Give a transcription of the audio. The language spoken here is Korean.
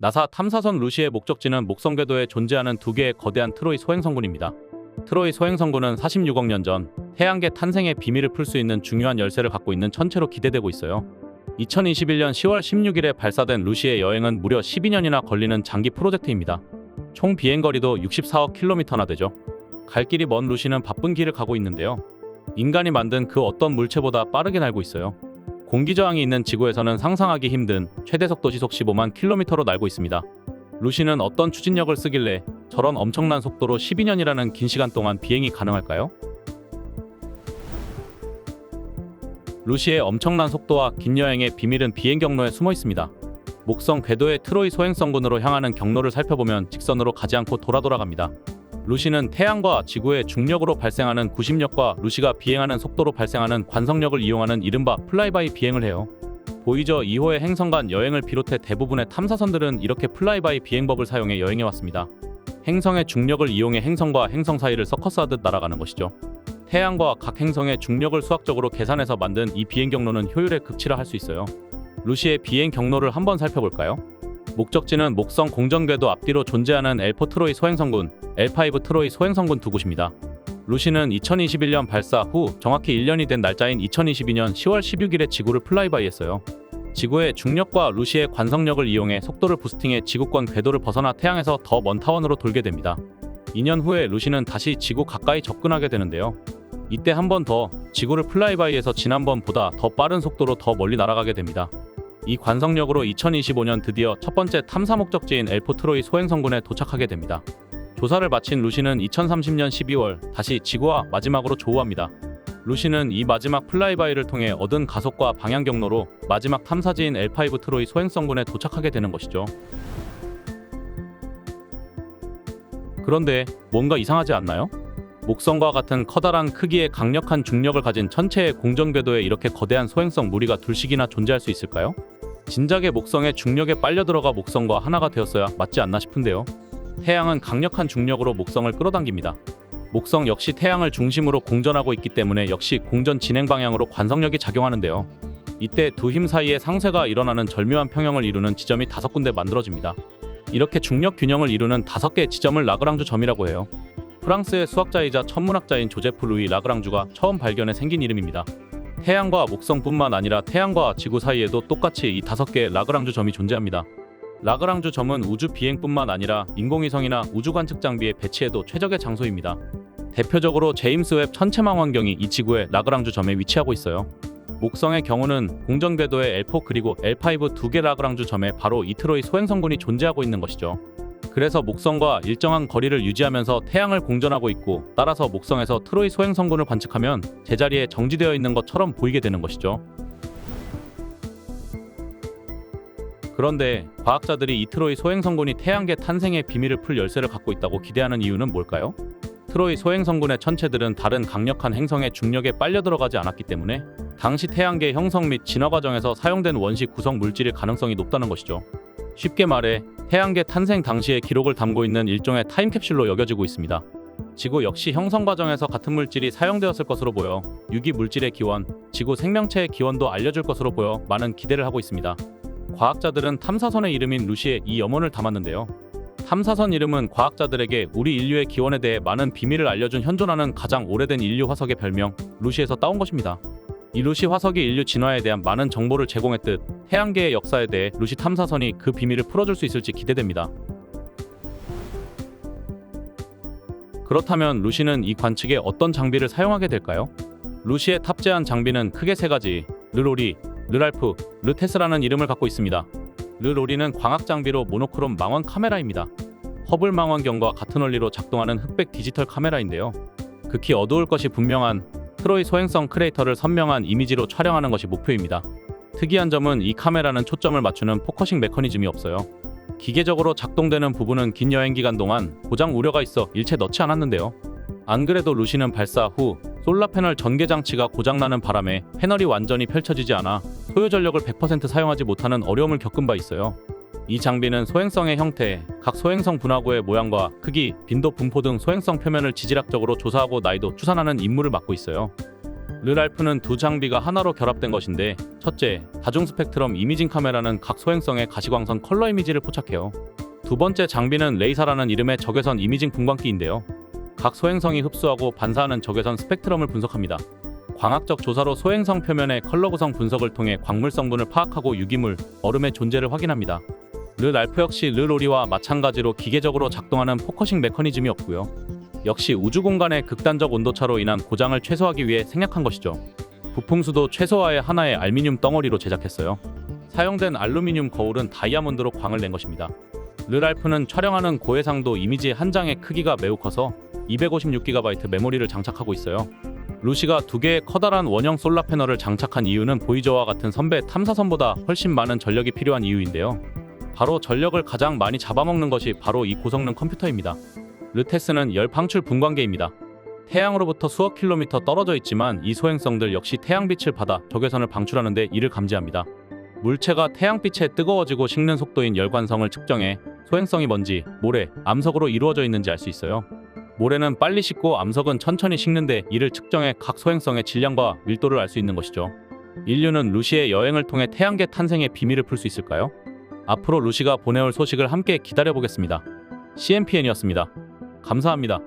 나사 탐사선 루시의 목적지는 목성 궤도에 존재하는 두 개의 거대한 트로이 소행성군입니다. 트로이 소행성군은 46억 년 전 태양계 탄생의 비밀을 풀 수 있는 중요한 열쇠를 갖고 있는 천체로 기대되고 있어요. 2021년 10월 16일에 발사된 루시의 여행은 무려 12년이나 걸리는 장기 프로젝트입니다. 총 비행거리도 64억 킬로미터나 되죠. 갈 길이 먼 루시는 바쁜 길을 가고 있는데요. 인간이 만든 그 어떤 물체보다 빠르게 날고 있어요. 공기저항이 있는 지구에서는 상상하기 힘든 최대 속도 시속 15만 킬로미터로 날고 있습니다. 루시는 어떤 추진력을 쓰길래 저런 엄청난 속도로 12년이라는 긴 시간 동안 비행이 가능할까요? 루시의 엄청난 속도와 긴 여행의 비밀은 비행 경로에 숨어 있습니다. 목성 궤도의 트로이 소행성군으로 향하는 경로를 살펴보면 직선으로 가지 않고 돌아갑니다. 루시는 태양과 지구의 중력으로 발생하는 구심력과 루시가 비행하는 속도로 발생하는 관성력을 이용하는 이른바 플라이바이 비행을 해요. 보이저 2호의 행성 간 여행을 비롯해 대부분의 탐사선들은 이렇게 플라이바이 비행법을 사용해 여행해왔습니다. 행성의 중력을 이용해 행성과 행성 사이를 서커스하듯 날아가는 것이죠. 태양과 각 행성의 중력을 수학적으로 계산해서 만든 이 비행 경로는 효율의 극치라 할 수 있어요. 루시의 비행 경로를 한번 살펴볼까요? 목적지는 목성 공전궤도 앞뒤로 존재하는 L4 트로이 소행성군, L5 트로이 소행성군 두 곳입니다. 루시는 2021년 발사 후 정확히 1년이 된 날짜인 2022년 10월 16일에 지구를 플라이바이했어요. 지구의 중력과 루시의 관성력을 이용해 속도를 부스팅해 지구권 궤도를 벗어나 태양에서 더 먼 타원으로 돌게 됩니다. 2년 후에 루시는 다시 지구 가까이 접근하게 되는데요. 이때 한 번 더 지구를 플라이바이에서 지난번보다 더 빠른 속도로 더 멀리 날아가게 됩니다. 이 관성력으로 2025년 드디어 첫 번째 탐사 목적지인 L4 트로이 소행성군에 도착하게 됩니다. 조사를 마친 루시는 2030년 12월 다시 지구와 마지막으로 조우합니다. 루시는 이 마지막 플라이바이를 통해 얻은 가속과 방향 경로로 마지막 탐사지인 L5 트로이 소행성군에 도착하게 되는 것이죠. 그런데 뭔가 이상하지 않나요? 목성과 같은 커다란 크기의 강력한 중력을 가진 천체의 공전궤도에 이렇게 거대한 소행성 무리가 둘씩이나 존재할 수 있을까요? 진작에 목성의 중력에 빨려 들어가 목성과 하나가 되었어야 맞지 않나 싶은데요. 태양은 강력한 중력으로 목성을 끌어당깁니다. 목성 역시 태양을 중심으로 공전하고 있기 때문에 역시 공전 진행 방향으로 관성력이 작용하는데요. 이때 두 힘 사이에 상쇄가 일어나는 절묘한 평형을 이루는 지점이 5군데 만들어집니다. 이렇게 중력 균형을 이루는 5개의 지점을 라그랑주 점이라고 해요. 프랑스의 수학자이자 천문학자인 조제프 루이 라그랑주가 처음 발견해 생긴 이름입니다. 태양과 목성뿐만 아니라 태양과 지구 사이에도 똑같이 이 5개의 라그랑주 점이 존재합니다. 라그랑주 점은 우주 비행뿐만 아니라 인공위성이나 우주 관측 장비의 배치에도 최적의 장소입니다. 대표적으로 제임스 웹 천체망원경이 이 지구의 라그랑주 점에 위치하고 있어요. 목성의 경우는 공전궤도의 L4 그리고 L5 두 개 라그랑주 점에 바로 이 트로이 소행성군이 존재하고 있는 것이죠. 그래서 목성과 일정한 거리를 유지하면서 태양을 공전하고 있고, 따라서 목성에서 트로이 소행성군을 관측하면 제자리에 정지되어 있는 것처럼 보이게 되는 것이죠. 그런데 과학자들이 이 트로이 소행성군이 태양계 탄생의 비밀을 풀 열쇠를 갖고 있다고 기대하는 이유는 뭘까요? 트로이 소행성군의 천체들은 다른 강력한 행성의 중력에 빨려 들어가지 않았기 때문에 당시 태양계 형성 및 진화 과정에서 사용된 원시 구성 물질일 가능성이 높다는 것이죠. 쉽게 말해 태양계 탄생 당시의 기록을 담고 있는 일종의 타임캡슐로 여겨지고 있습니다. 지구 역시 형성 과정에서 같은 물질이 사용되었을 것으로 보여 유기 물질의 기원, 지구 생명체의 기원도 알려줄 것으로 보여 많은 기대를 하고 있습니다. 과학자들은 탐사선의 이름인 루시에 이 염원을 담았는데요. 탐사선 이름은 과학자들에게 우리 인류의 기원에 대해 많은 비밀을 알려준 현존하는 가장 오래된 인류 화석의 별명 루시에서 따온 것입니다. 이 루시 화석이 인류 진화에 대한 많은 정보를 제공했듯 태양계의 역사에 대해 루시 탐사선이 그 비밀을 풀어줄 수 있을지 기대됩니다. 그렇다면 루시는 이 관측에 어떤 장비를 사용하게 될까요? 루시에 탑재한 장비는 크게 3가지, 르로리, 르랄프, 르테스라는 이름을 갖고 있습니다. 르로리는 광학 장비로 모노크롬 망원 카메라입니다. 허블 망원경과 같은 원리로 작동하는 흑백 디지털 카메라인데요. 극히 어두울 것이 분명한 트로이 소행성 크레이터를 선명한 이미지로 촬영하는 것이 목표입니다. 특이한 점은 이 카메라는 초점을 맞추는 포커싱 메커니즘이 없어요. 기계적으로 작동되는 부분은 긴 여행 기간 동안 고장 우려가 있어 일체 넣지 않았는데요. 안 그래도 루시는 발사 후 솔라 패널 전개 장치가 고장나는 바람에 패널이 완전히 펼쳐지지 않아 소요 전력을 100% 사용하지 못하는 어려움을 겪은 바 있어요. 이 장비는 소행성의 형태, 각 소행성 분화구의 모양과 크기, 빈도 분포 등 소행성 표면을 지질학적으로 조사하고 난이도 추산하는 임무를 맡고 있어요. 르랄프는 두 장비가 하나로 결합된 것인데, 첫째, 다중 스펙트럼 이미징 카메라는 각 소행성의 가시광선 컬러 이미지를 포착해요. 두 번째 장비는 레이사라는 이름의 적외선 이미징 분광기인데요. 각 소행성이 흡수하고 반사하는 적외선 스펙트럼을 분석합니다. 광학적 조사로 소행성 표면의 컬러 구성 분석을 통해 광물 성분을 파악하고 유기물, 얼음의 존재를 확인합니다. 르랄프 역시 르로리와 마찬가지로 기계적으로 작동하는 포커싱 메커니즘이 없고요. 역시 우주 공간의 극단적 온도차로 인한 고장을 최소화하기 위해 생략한 것이죠. 부품수도 최소화해 하나의 알루미늄 덩어리로 제작했어요. 사용된 알루미늄 거울은 다이아몬드로 광을 낸 것입니다. 르랄프는 촬영하는 고해상도 이미지 한 장의 크기가 매우 커서 256GB 메모리를 장착하고 있어요. 루시가 두 개의 커다란 원형 솔라 패널을 장착한 이유는 보이저와 같은 선배 탐사선보다 훨씬 많은 전력이 필요한 이유인데요. 바로 전력을 가장 많이 잡아먹는 것이 바로 이 고성능 컴퓨터입니다. 르테스는 열 방출 분광계입니다. 태양으로부터 수억 킬로미터 떨어져 있지만 이 소행성들 역시 태양빛을 받아 적외선을 방출하는 데 이를 감지합니다. 물체가 태양빛에 뜨거워지고 식는 속도인 열관성을 측정해 소행성이 먼지, 모래, 암석으로 이루어져 있는지 알 수 있어요. 모래는 빨리 식고 암석은 천천히 식는데 이를 측정해 각 소행성의 질량과 밀도를 알 수 있는 것이죠. 인류는 루시의 여행을 통해 태양계 탄생의 비밀을 풀 수 있을까요? 앞으로 루시가 보내올 소식을 함께 기다려보겠습니다. CMPN이었습니다. 감사합니다.